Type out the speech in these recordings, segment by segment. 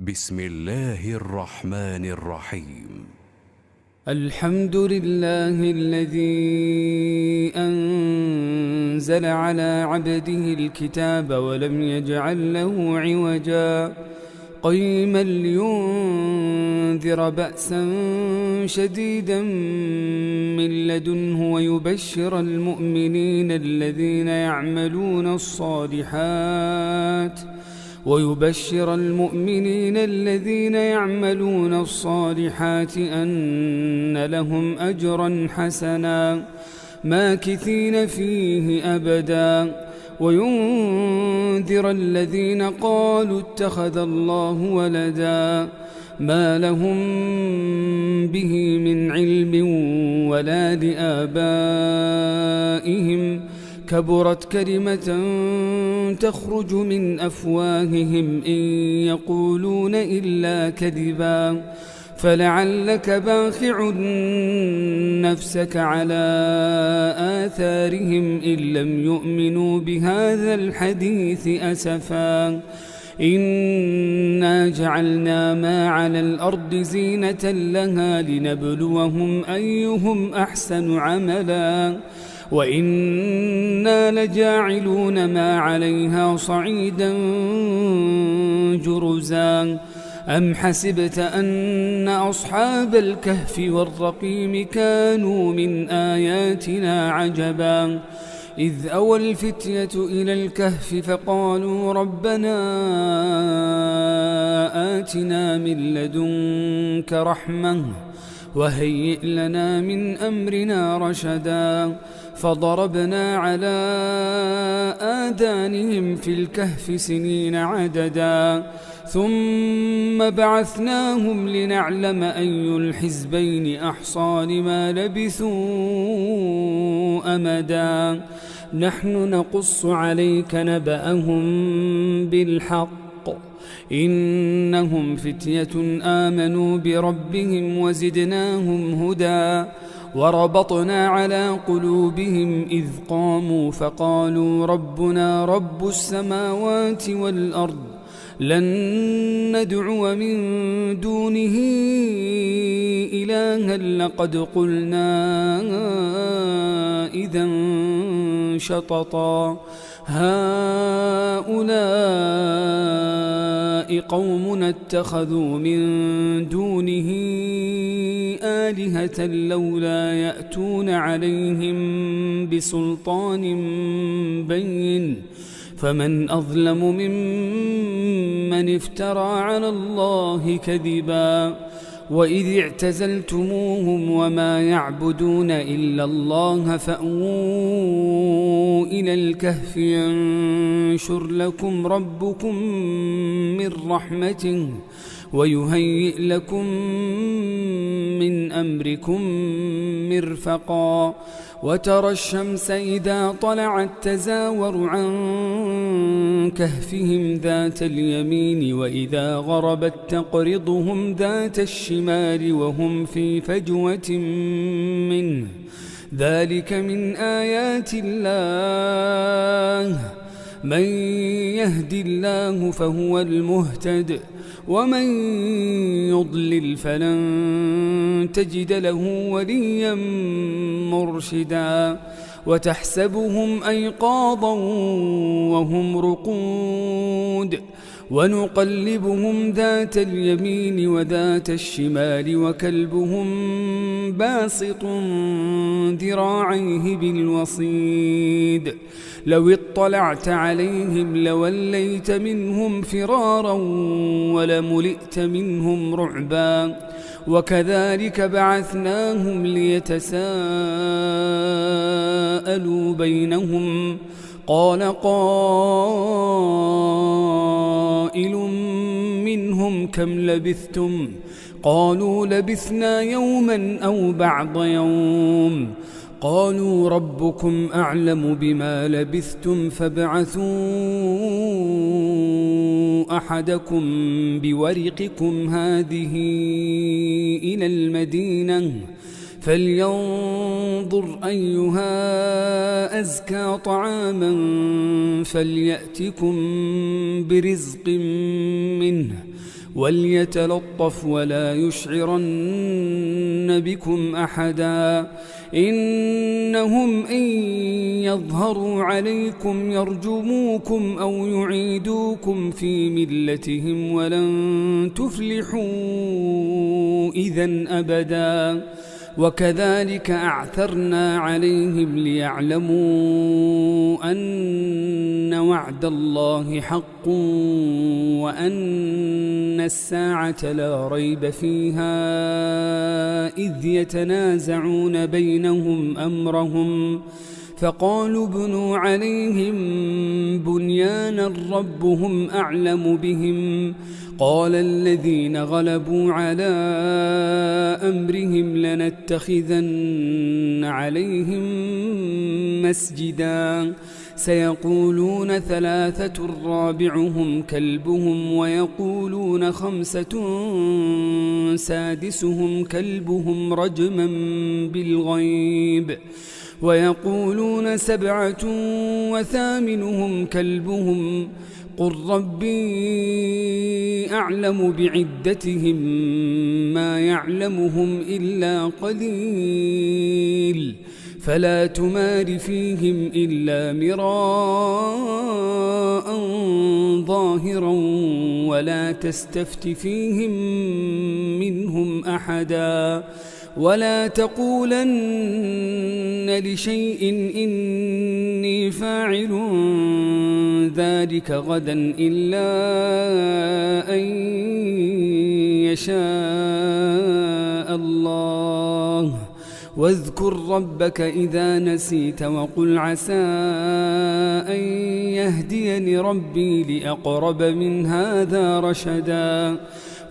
بسم الله الرحمن الرحيم. الحمد لله الذي أنزل على عبده الكتاب ولم يجعل له عوجا قيما لينذر بأسا شديدا من لدنه ويبشر المؤمنين الذين يعملون الصالحات أن لهم أجرا حسنا ماكثين فيه أبدا وينذر الذين قالوا اتخذ الله ولدا ما لهم به من علم ولا لآبائهم كبرت كلمة تخرج من أفواههم إن يقولون إلا كذبا فلعلك باخع نفسك على آثارهم إن لم يؤمنوا بهذا الحديث أسفا إنا جعلنا ما على الأرض زينة لها لنبلوهم أيهم أحسن عملا وإنا لجاعلون ما عليها صعيدا جرزا أم حسبت أن أصحاب الكهف والرقيم كانوا من آياتنا عجبا إذ أوى الفتية إلى الكهف فقالوا ربنا آتنا من لدنك رحمة وهيئ لنا من أمرنا رشدا فضربنا على آذانهم في الكهف سنين عددا ثم بعثناهم لنعلم أي الحزبين أحصى لما لبثوا أمدا نحن نقص عليك نبأهم بالحق إنهم فتية آمنوا بربهم وزدناهم هدى وربطنا على قلوبهم إذ قاموا فقالوا ربنا رب السماوات والأرض لن ندعو من دونه إلها لقد قلنا إذا شططا هؤلاء قومنا اتخذوا من دونه آلهة لولا يأتون عليهم بسلطان بين فمن أظلم ممن افترى على الله كذبا وإذ اعتزلتموهم وما يعبدون إلا الله فأووا إلى الكهف ينشر لكم ربكم من رحمته ويهيئ لكم من أمركم مرفقا وترى الشمس إذا طلعت تزاور عن كهفهم ذات اليمين وإذا غربت تقرضهم ذات الشمال وهم في فجوة منه ذلك من آيات الله من يهد الله فهو المهتد ومن يضلل فلن تجد له وليا مرشدا وتحسبهم أيقاظا وهم رقود ونقلبهم ذات اليمين وذات الشمال وكلبهم باسط ذراعيه بالوصيد لو اطلعت عليهم لوليت منهم فرارا ولملئت منهم رعبا وكذلك بعثناهم ليتساءلوا بينهم قال قائل منهم كم لبثتم قالوا لبثنا يوما أو بعض يوم قالوا ربكم أعلم بما لبثتم فابعثوا أحدكم بورقكم هذه إلى المدينة فلينظر أيها أزكى طعاما فليأتكم برزق منه وليتلطف ولا يشعرن بكم أحدا إنهم إن يظهروا عليكم يرجموكم أو يعيدوكم في ملتهم ولن تفلحوا إذن أبدا وكذلك أعثرنا عليهم ليعلموا أن وعد الله حق وأن الساعة لا ريب فيها إذ يتنازعون بينهم أمرهم فقالوا ابنوا عليهم بنيانا ربهم أعلم بهم قال الذين غلبوا على أمرهم لنتخذن عليهم مسجدا سيقولون ثلاثة رابعهم كلبهم ويقولون خمسة سادسهم كلبهم رجما بالغيب ويقولون سبعة وثامنهم كلبهم قل ربي أعلم بعدتهم ما يعلمهم إلا قليل فلا تمار فيهم إلا مراء ظاهرا ولا تستفت فيهم منهم أحدا ولا تقولن لشيء إني فاعل ذلك غدا إلا أن يشاء الله واذكر ربك إذا نسيت وقل عسى أن يهديني ربي لأقرب من هذا رشدا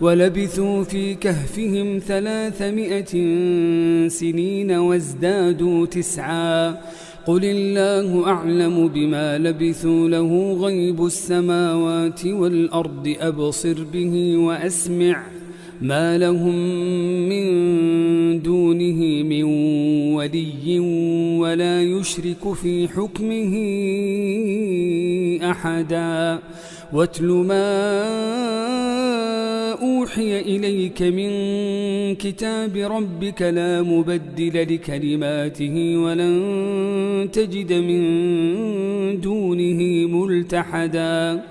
ولبثوا في كهفهم 300 سنين وازدادوا 9 قل الله أعلم بما لبثوا له غيب السماوات والأرض أبصر به وأسمع ما لهم من دونه من ولي ولا يشرك في حكمه أحدا واتل ما أوحي إليك من كتاب ربك لا مبدل لكلماته ولن تجد من دونه ملتحدا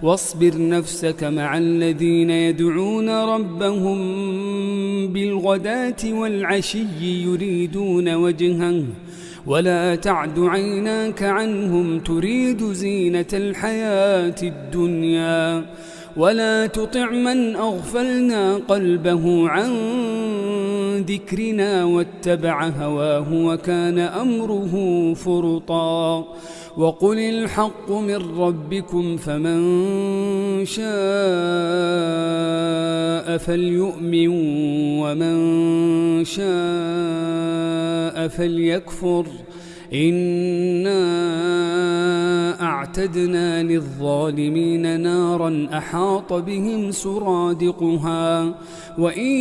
واصبر نفسك مع الذين يدعون ربهم بالغداة والعشي يريدون وجهه ولا تعد عيناك عنهم تريد زينة الحياة الدنيا ولا تطع من أغفلنا قلبه عن ذكرنا واتبع هواه وكان أمره فرطا وقل الحق من ربكم فمن شاء فليؤمن ومن شاء فليكفر إنا أعتدنا للظالمين نارا أحاط بهم سرادقها وإن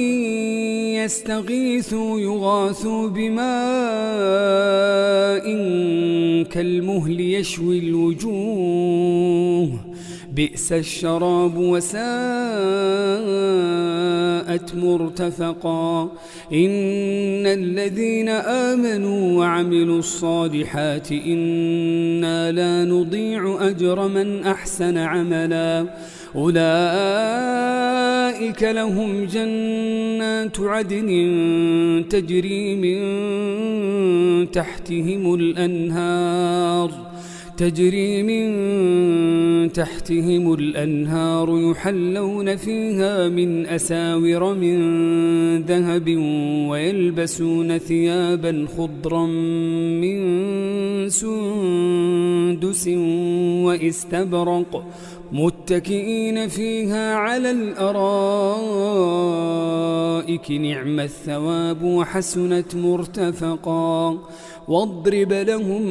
يستغيثوا يغاثوا بماء كالمهل يشوي الوجوه بئس الشراب وساءت مرتفقا إن الذين آمنوا وعملوا الصالحات إنا لا نضيع أجر من أحسن عملا أولئك لهم جنات عدن تجري من تحتهم الأنهار يحلون فيها من أساور من ذهب ويلبسون ثيابا خضرا من سندس وإستبرق متكئين فيها على الأرائك نعم الثواب وحسنت مرتفقا واضرب لهم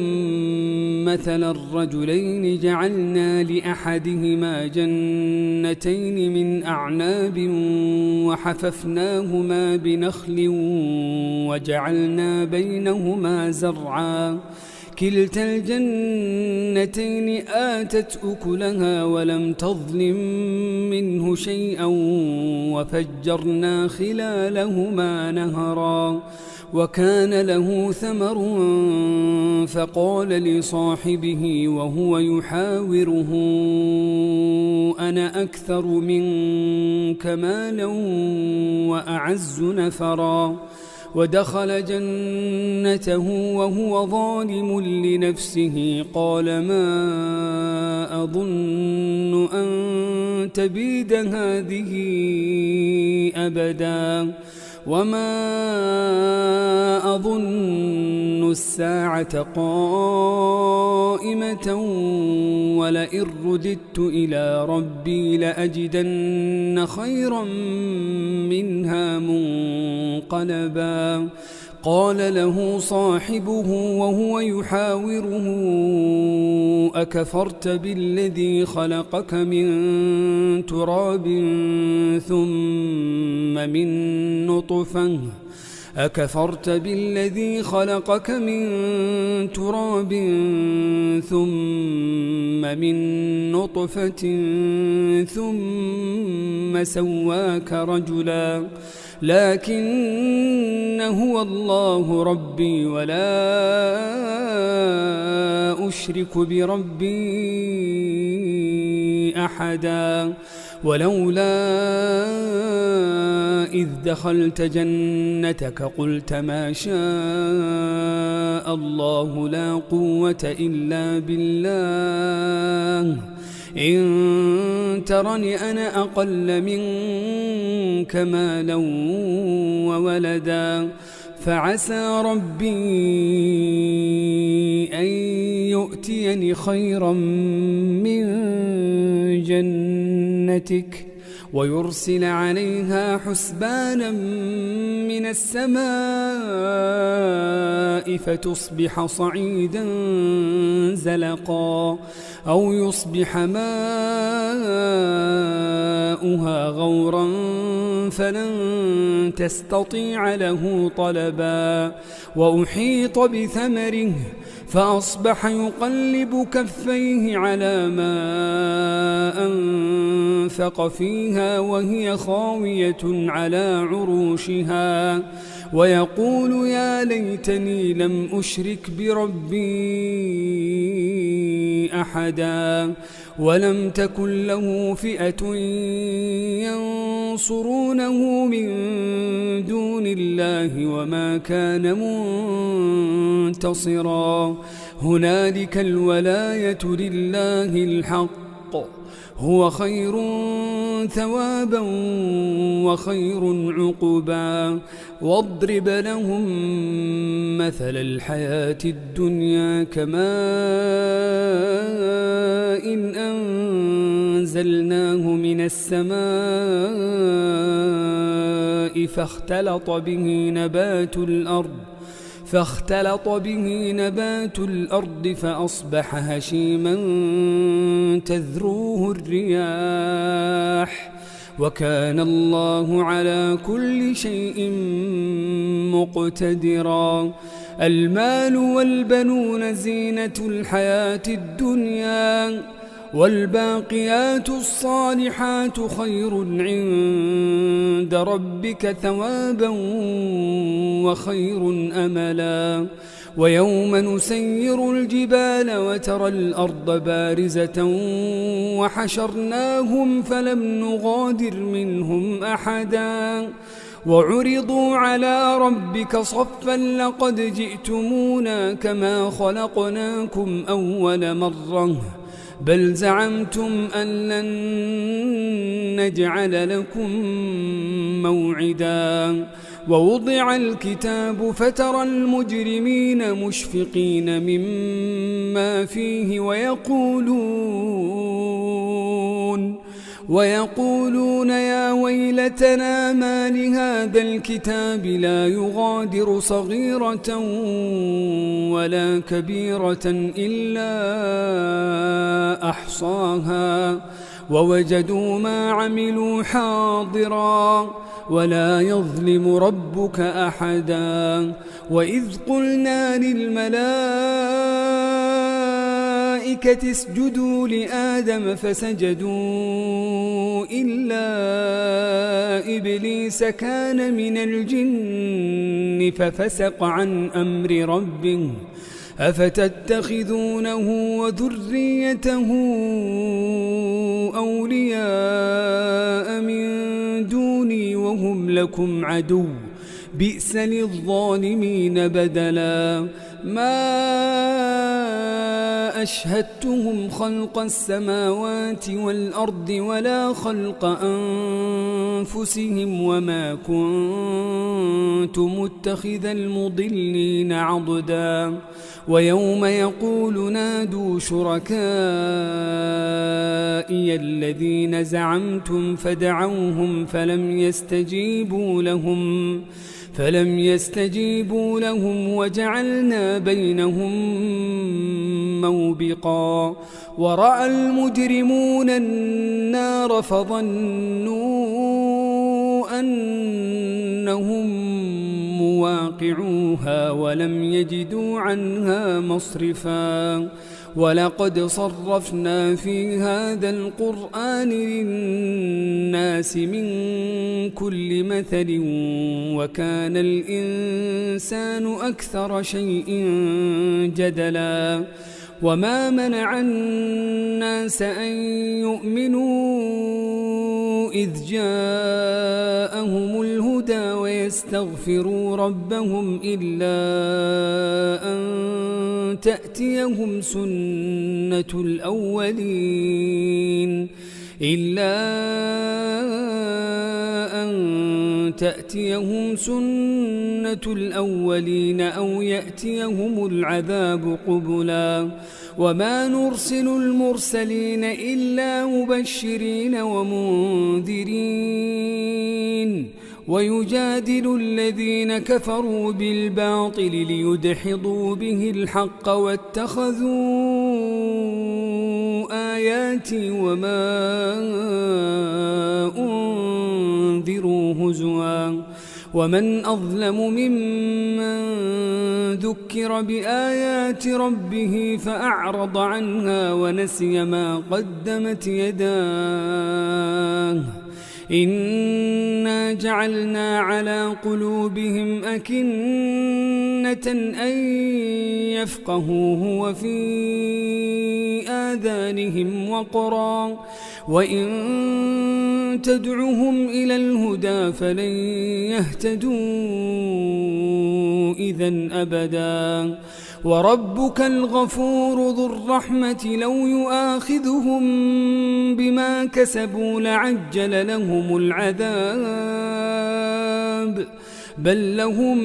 مثل الرجلين جعلنا لأحدهما جنتين من أعناب وحففناهما بنخل وجعلنا بينهما زرعا كلتا الجنتين آتت أكلها ولم تظلم منه شيئا وفجرنا خلالهما نهرا وكان له ثمر فقال لصاحبه وهو يحاوره أنا أكثر منك مالا وأعز نفرا ودخل جنته وهو ظالم لنفسه قال ما أظن أن تبيد هذه أبدا وما أظن الساعة قائمة ولئن رددت إلى ربي لأجدن خيرا منها منقلبا قال له صاحبه وهو يحاوره أكفرت بالذي خلقك من تراب ثم من نطفة أكفرت بالذي خلقك من تراب ثم من نطفة ثم سواك رجلا لكن هو الله ربي ولا أشرك بربي أحدا ولولا إذ دخلت جنتك قلت ما شاء الله لا قوة إلا بالله إن ترني أنا أقل منك مالا وولدا فعسى ربي أن يؤتيني خيرا من جنتك ويرسل عليها حسبانا من السماء فتصبح صعيدا زلقا أو يصبح ماؤها غورا فلن تستطيع له طلبا وأحيط بثمره فأصبح يقلب كفيه على ما أنفق فيها وهي خاوية على عروشها ويقول يا ليتني لم أشرك بربي أحدا ولم تكن له فئة ينصرونه من دون الله وما كان منتصرا هنالك الولاية لله الحق هو خير ثوابا وخير عقبا واضرب لهم مثل الحياة الدنيا كماء إن أنزلناه من السماء فاختلط به نبات الأرض فأصبح هشيما تذروه الرياح وكان الله على كل شيء مقتدرا المال والبنون زينة الحياة الدنيا والباقيات الصالحات خير عند ربك ثوابا وخير أملا ويوم نسير الجبال وترى الأرض بارزة وحشرناهم فلم نغادر منهم أحدا وعرضوا على ربك صفا لقد جئتمونا كما خلقناكم أول مرة بل زعمتم أن لن نجعل لكم موعدا ووضع الكتاب فترى المجرمين مشفقين مما فيه ويقولون يا ويلتنا ما لهذا الكتاب لا يغادر صغيرة ولا كبيرة إلا أحصاها ووجدوا ما عملوا حاضرا ولا يظلم ربك أحدا وإذ قلنا للملائكة اسجدوا لآدم فسجدوا إلا إبليس كان من الجن ففسق عن أمر ربه أفتتخذونه وذريته أولياء من دوني وهم لكم عدو بئس للظالمين بدلا ما أشهدتهم خلق السماوات والأرض ولا خلق أنفسهم وما كنت متخذ المضلين عضدا ويوم يقول نادوا شركائي الذين زعمتم فدعوهم فلم يستجيبوا لهم وجعلنا بينهم موبقا ورأى المجرمون النار فظنوا أنهم مواقعوها ولم يجدوا عنها مصرفا ولقد صرفنا في هذا القرآن للناس من كل مثل وكان الإنسان أكثر شيء جدلا وما منع الناس أن يؤمنوا إذ جاءهم الهدى ويستغفروا ربهم إلا أن تأتيهم سنة الأولين أو يأتيهم العذاب قبلا وما نرسل المرسلين إلا مبشرين ومنذرين ويجادل الذين كفروا بالباطل ليدحضوا به الحق واتخذوا آياتي وما أنذروا هزوا ومن أظلم ممن ذكر بآيات ربه فأعرض عنها ونسي ما قدمت يداه إنا جعلنا على قلوبهم أكنة أن يفقهوه وفي آذانهم وقرا وإن تدعهم إلى الهدى فلن يهتدوا إذن أبدا وربك الغفور ذو الرحمة لو يؤاخذهم بما كسبوا لعجل لهم العذاب بل لهم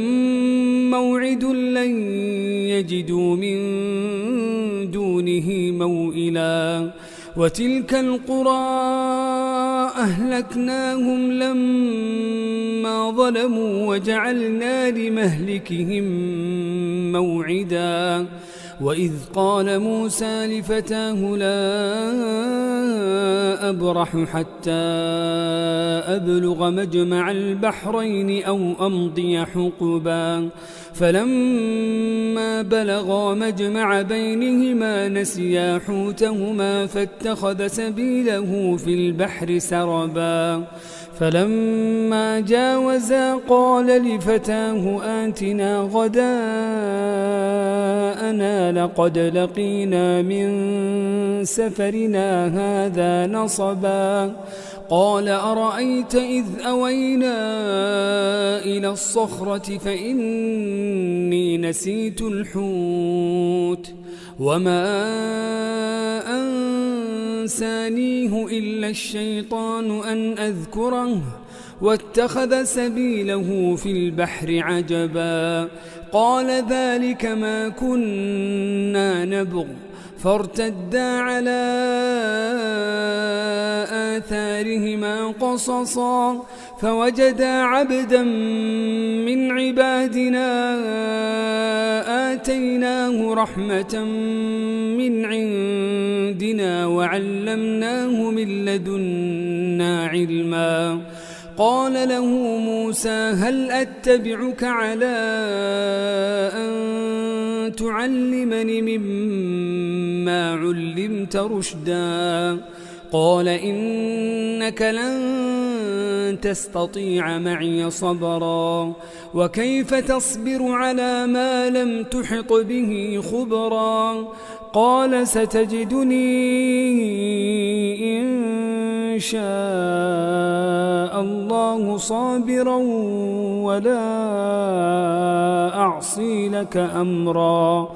موعد لن يجدوا من دونه موئلا وتلك القرى أهلكناهم لما ظلموا وجعلنا لمهلكهم موعدا وإذ قال موسى لفتاه لا أبرح حتى أبلغ مجمع البحرين أو أمضي حقبا فلما بلغا مجمع بينهما نسيا حوتهما فاتخذ سبيله في البحر سربا فلما جاوزا قال لفتاه آتنا غداءنا لقد لقينا من سفرنا هذا نصبا قال أرأيت إذ أوينا إلى الصخرة فإني نسيت الحوت وما أنسانيه إلا الشيطان أن أذكره واتخذ سبيله في البحر عجبا قال ذلك ما كنا نبغ فارتدا على آثارهما قصصا فوجدا عبدا من عبادنا آتيناه رحمة من عندنا وعلمناه من لدنا علما. قال له موسى هل أتبعك على أن تعلمني مما علمت رشدا؟ قال إنك لن تستطيع معي صبرا وكيف تصبر على ما لم تحط به خبرا؟ قال ستجدني إن شاء الله صابرا ولا أعصي لك أمرا.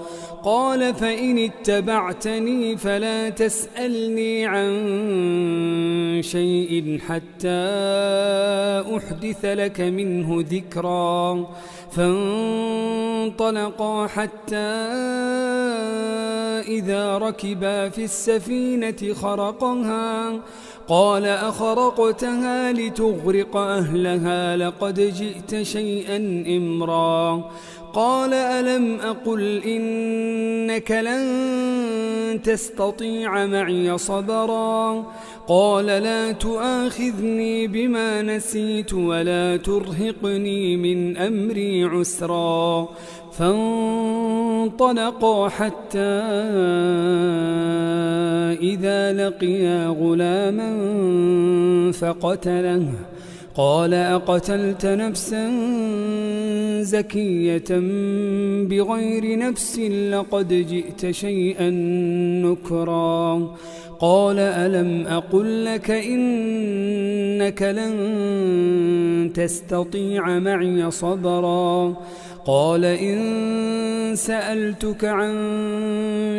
قال فإن اتبعتني فلا تسألني عن شيء حتى أحدث لك منه ذكرا. فانطلقا حتى إذا ركبا في السفينة خرقها قال أخرقتها لتغرق أهلها لقد جئت شيئا إمرا. قال ألم أقل إنك لن تستطيع معي صبرا؟ قال لا تؤاخذني بما نسيت ولا ترهقني من أمري عسرا. فانطلقا حتى إذا لقيا غلاما فقتله. قال أقتلت نفسا زكية بغير نفس لقد جئت شيئا نكرا. قال ألم أقل لك إنك لن تستطيع معي صبرا؟ قال إن سألتك عن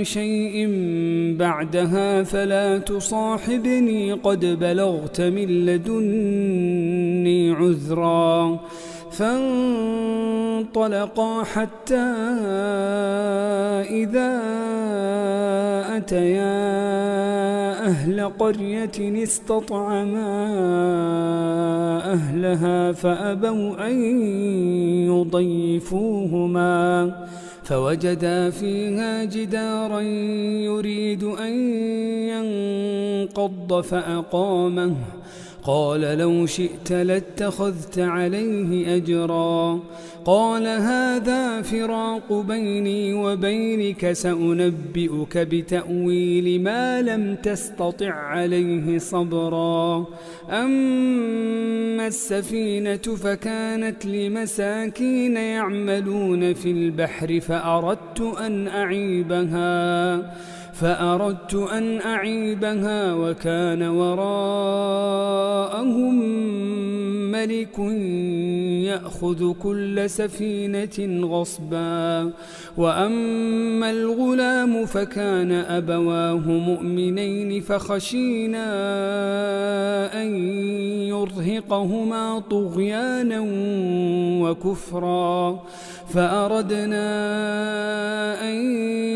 شيء بعدها فلا تصاحبني قد بلغت من لدني عذرا. فانطلقا حتى إذا أتيا أهل قرية استطعما أهلها فأبوا أن يضيفوهما فوجدا فيها جدارا يريد أن ينقض فأقامه. قال لو شئت لاتخذت عليه أجرا. قال هذا فراق بيني وبينك سأنبئك بتأويل ما لم تستطع عليه صبرا. أما السفينة فكانت لمساكين يعملون في البحر فأردت أن أعيبها وكان وراءهم ملك يأخذ كل سفينة غصبا. وأما الغلام فكان أبواه مؤمنين فخشينا أن يرهقهما طغيانا وكفرا فأردنا أن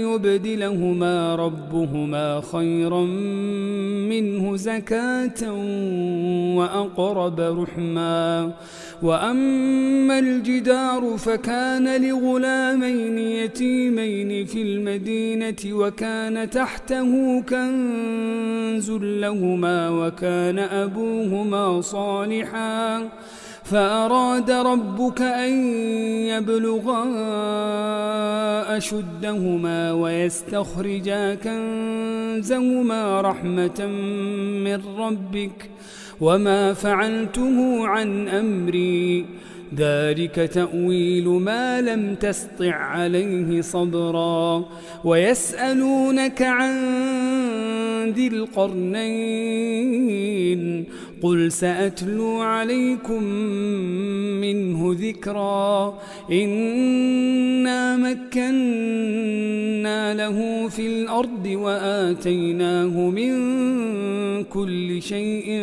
يبدلهما ربهما خيرا منه زكاة وأقرب رحما. وأما الجدار فكان لغلامين يتيمين في المدينة وكان تحته كنز لهما وكان أبوهما صالحا فأراد ربك أن يبلغا أشدهما ويستخرجا كنزهما رحمة من ربك وما فعلته عن أمري ذلك تأويل ما لم تسطع عليه صبرا. ويسألونك عن ذي القرنين قل سأتلو عليكم منه ذكرا. إنا مكنا له في الأرض وآتيناه من كل شيء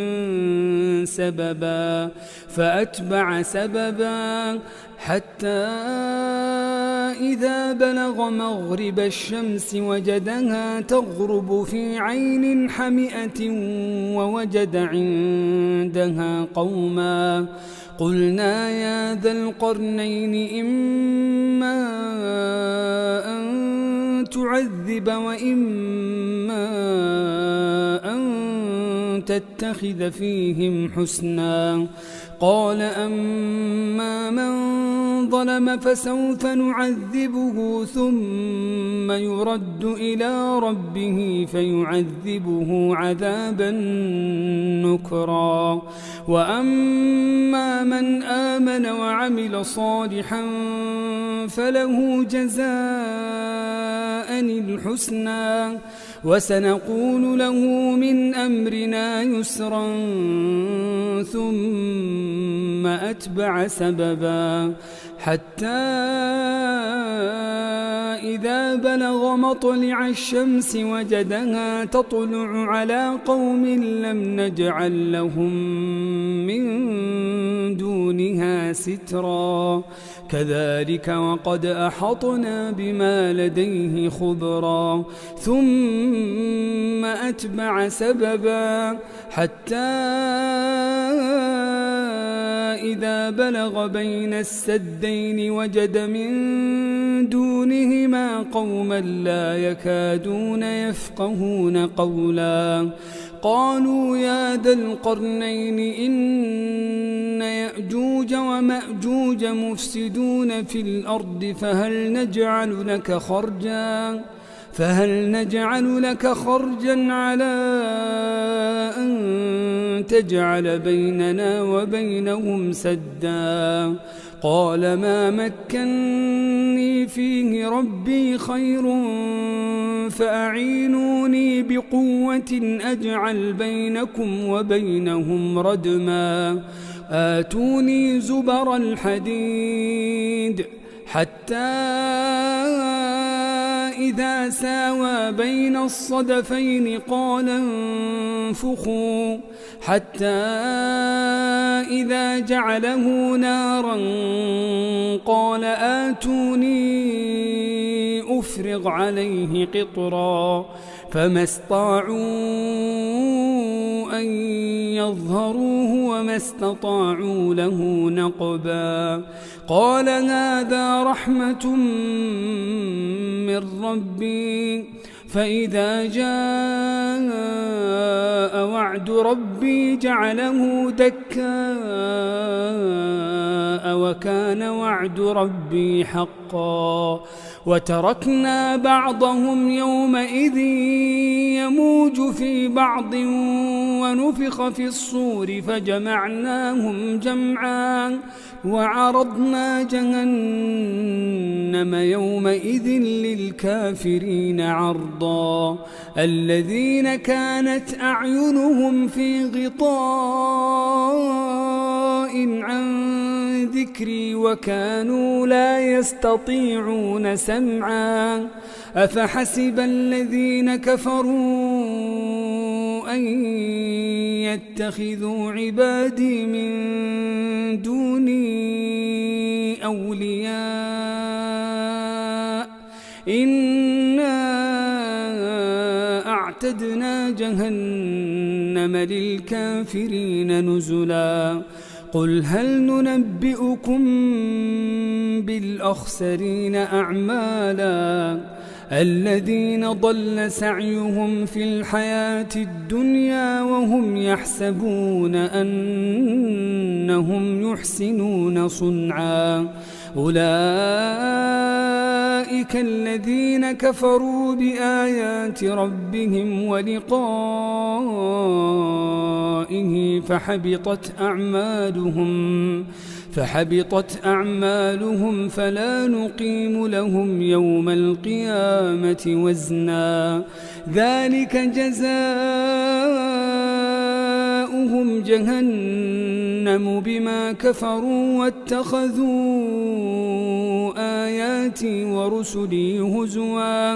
سببا فأتبع سببا حتى إذا بلغ مغرب الشمس وجدها تغرب في عين حمئة ووجد عندها قوما قلنا يا ذا القرنين إما أن تعذب وإما أن تتخذ فيهم حسنا. قال أما من ظلم فسوف نعذبه ثم يرد إلى ربه فيعذبه عذابا نكرا. وأما من آمن وعمل صالحا فله جزاء الحسنى وسنقول له من أمرنا يسرا ثم أتبع سببا حتى إذا بلغ مطلع الشمس وجدها تطلع على قوم لم نجعل لهم من دونها سترا كذلك وقد أحطنا بما لديه خبرا. ثم أتبع سببا حتى إذا بلغ بين السدين وجد من دونهما قوما لا يكادون يفقهون قولا. قالوا يا ذا القرنين إن يأجوج ومأجوج مفسدون في الأرض فهل نجعل لك خرجا على أن تجعل بيننا وبينهم سدا. قال ما مكني فيه ربي خير فأعينوني بقوة أجعل بينكم وبينهم ردما. آتوني زبر الحديد حتى إذا ساوى بين الصدفين قال انفخوا حتى إذا جعله نارا قال آتوني أفرغ عليه قطرا. فما استطاعوا أن يظهروه وما استطاعوا له نقبا. قال هذا رحمة من ربي فإذا جاء وعد ربي جعله دكاء وكان وعد ربي حقا. وتركنا بعضهم يومئذ يموج في بعض ونفخ في الصور فجمعناهم جمعا وعرضنا جهنم يومئذ للكافرين عرضا. الذين كانت أعينهم في غطاء عن ذكري وكانوا لا يستطيعون سمعا. أفحسب الذين كفروا أن يتخذوا عبادي من دوني أولياء إنا أعتدنا جهنم للكافرين نزلا. قل هل ننبئكم بالأخسرين أعمالا الذين ضل سعيهم في الحياة الدنيا وهم يحسبون أنهم يحسنون صنعا. أولئك الذين كفروا بآيات ربهم ولقائه فحبطت أعمالهم فلا نقيم لهم يوم القيامة وزنا. ذلك جزاؤهم جهنم بما كفروا واتخذوا آياتي ورسلي هزوا.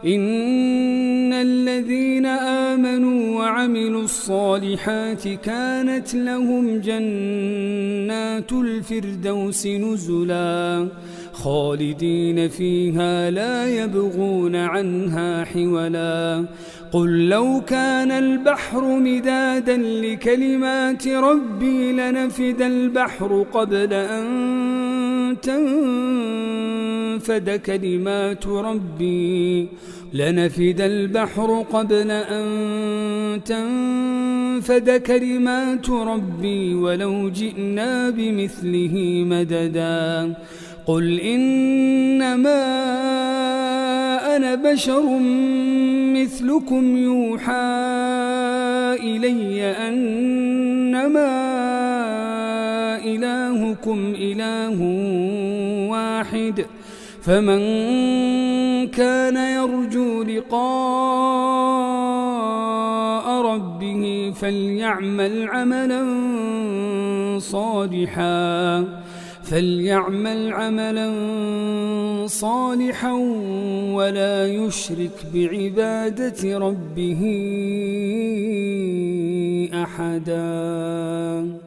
إن الذين آمنوا وعملوا الصالحات كانت لهم جنات الفردوس نزلا خالدين فيها لا يبغون عنها حولا. قل لو كان البحر مدادا لكلمات ربي لنفد البحر قبل أن تنفد كلمات ربي لنفد البحر قبل أن تنفد كلمات ربي ولو جئنا بمثله مددا قل إنما أنا بشر مثلكم يوحى إلي أنما إلهكم إله واحد فمن كان يرجو لقاء ربه فليعمل عملا صالحا ولا يشرك بعبادة ربه أحدا.